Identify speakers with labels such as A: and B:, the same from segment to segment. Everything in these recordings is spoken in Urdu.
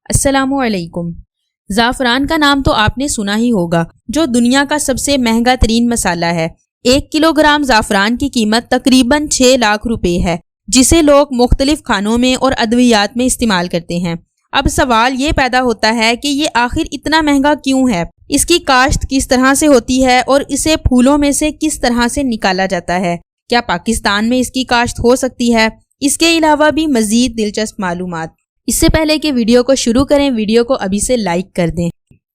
A: السلام علیکم۔ زعفران کا نام تو آپ نے سنا ہی ہوگا، جو دنیا کا سب سے مہنگا ترین مسالہ ہے۔ 1 کلو گرام زعفران کی قیمت تقریباً 6 لاکھ روپے ہے، جسے لوگ مختلف کھانوں میں اور ادویات میں استعمال کرتے ہیں۔ اب سوال یہ پیدا ہوتا ہے کہ یہ آخر اتنا مہنگا کیوں ہے؟ اس کی کاشت کس طرح سے ہوتی ہے اور اسے پھولوں میں سے کس طرح سے نکالا جاتا ہے؟ کیا پاکستان میں اس کی کاشت ہو سکتی ہے؟ اس کے علاوہ بھی مزید دلچسپ معلومات۔ اس سے پہلے کہ ویڈیو کو شروع کریں، ویڈیو کو ابھی سے لائک کر دیں۔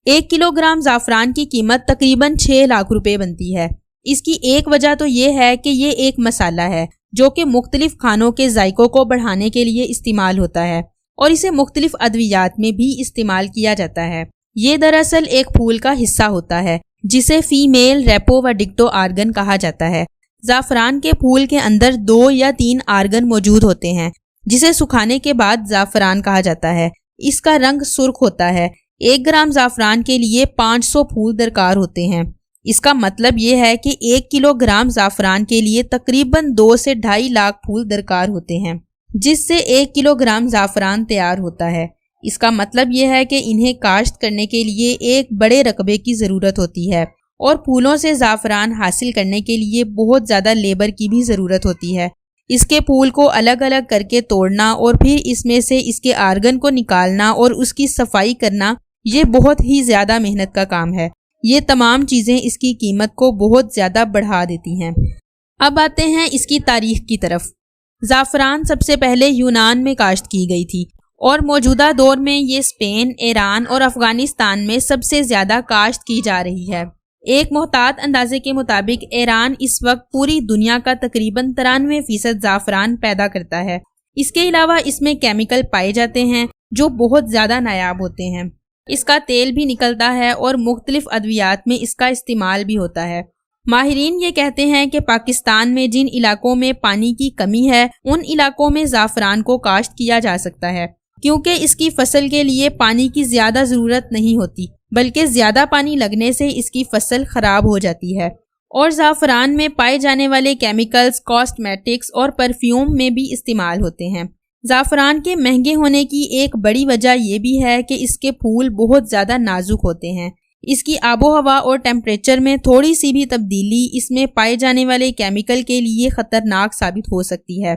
A: 1 کلو گرام زعفران کی قیمت تقریباً 6 لاکھ روپے بنتی ہے۔ اس کی ایک وجہ تو یہ ہے کہ یہ ایک مسالہ ہے جو کہ مختلف کھانوں کے ذائقوں کو بڑھانے کے لیے استعمال ہوتا ہے اور اسے مختلف ادویات میں بھی استعمال کیا جاتا ہے۔ یہ دراصل ایک پھول کا حصہ ہوتا ہے جسے فیمیل ریپو و ڈکٹو آرگن کہا جاتا ہے۔ زعفران کے پھول کے اندر 2 یا 3 آرگن موجود ہوتے ہیں جسے سکھانے کے بعد زعفران کہا جاتا ہے۔ اس کا رنگ سرخ ہوتا ہے۔ 1 گرام زعفران کے لیے 500 پھول درکار ہوتے ہیں۔ اس کا مطلب یہ ہے کہ 1 کلو گرام زعفران کے لیے تقریباً 2 سے 2.5 لاکھ پھول درکار ہوتے ہیں، جس سے 1 کلو گرام زعفران تیار ہوتا ہے۔ اس کا مطلب یہ ہے کہ انہیں کاشت کرنے کے لیے ایک بڑے رقبے کی ضرورت ہوتی ہے اور پھولوں سے زعفران حاصل کرنے کے لیے بہت زیادہ لیبر کی بھی ضرورت ہوتی ہے۔ اس کے پھول کو الگ الگ کر کے توڑنا اور پھر اس میں سے اس کے آرگن کو نکالنا اور اس کی صفائی کرنا، یہ بہت ہی زیادہ محنت کا کام ہے۔ یہ تمام چیزیں اس کی قیمت کو بہت زیادہ بڑھا دیتی ہیں۔ اب آتے ہیں اس کی تاریخ کی طرف۔ زعفران سب سے پہلے یونان میں کاشت کی گئی تھی اور موجودہ دور میں یہ اسپین، ایران اور افغانستان میں سب سے زیادہ کاشت کی جا رہی ہے۔ ایک محتاط اندازے کے مطابق ایران اس وقت پوری دنیا کا تقریباً 93% زعفران پیدا کرتا ہے۔ اس کے علاوہ اس میں کیمیکل پائے جاتے ہیں جو بہت زیادہ نایاب ہوتے ہیں۔ اس کا تیل بھی نکلتا ہے اور مختلف ادویات میں اس کا استعمال بھی ہوتا ہے۔ ماہرین یہ کہتے ہیں کہ پاکستان میں جن علاقوں میں پانی کی کمی ہے، ان علاقوں میں زعفران کو کاشت کیا جا سکتا ہے، کیونکہ اس کی فصل کے لیے پانی کی زیادہ ضرورت نہیں ہوتی، بلکہ زیادہ پانی لگنے سے اس کی فصل خراب ہو جاتی ہے۔ اور زعفران میں پائے جانے والے کیمیکلز کاسمیٹکس اور پرفیوم میں بھی استعمال ہوتے ہیں۔ زعفران کے مہنگے ہونے کی ایک بڑی وجہ یہ بھی ہے کہ اس کے پھول بہت زیادہ نازک ہوتے ہیں۔ اس کی آب و ہوا اور ٹیمپریچر میں تھوڑی سی بھی تبدیلی اس میں پائے جانے والے کیمیکل کے لیے خطرناک ثابت ہو سکتی ہے۔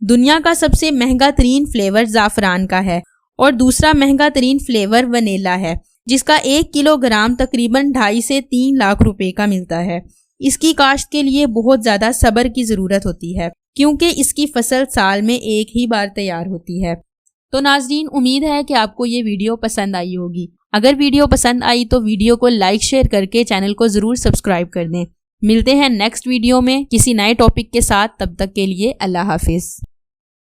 A: دنیا کا سب سے مہنگا ترین فلیور زعفران کا ہے اور دوسرا مہنگا ترین فلیور ونیلا ہے، جس کا 1 کلو گرام تقریباً 2.5 سے 3 لاکھ روپے کا ملتا ہے۔ اس کی کاشت کے لیے بہت زیادہ صبر کی ضرورت ہوتی ہے، کیونکہ اس کی فصل سال میں ایک ہی بار تیار ہوتی ہے۔ تو ناظرین، امید ہے کہ آپ کو یہ ویڈیو پسند آئی ہوگی۔ اگر ویڈیو پسند آئی تو ویڈیو کو لائک شیئر کر کے چینل کو ضرور سبسکرائب کر دیں۔ ملتے ہیں نیکسٹ ویڈیو میں کسی نئے ٹاپک کے ساتھ، تب تک کے لیے اللہ حافظ۔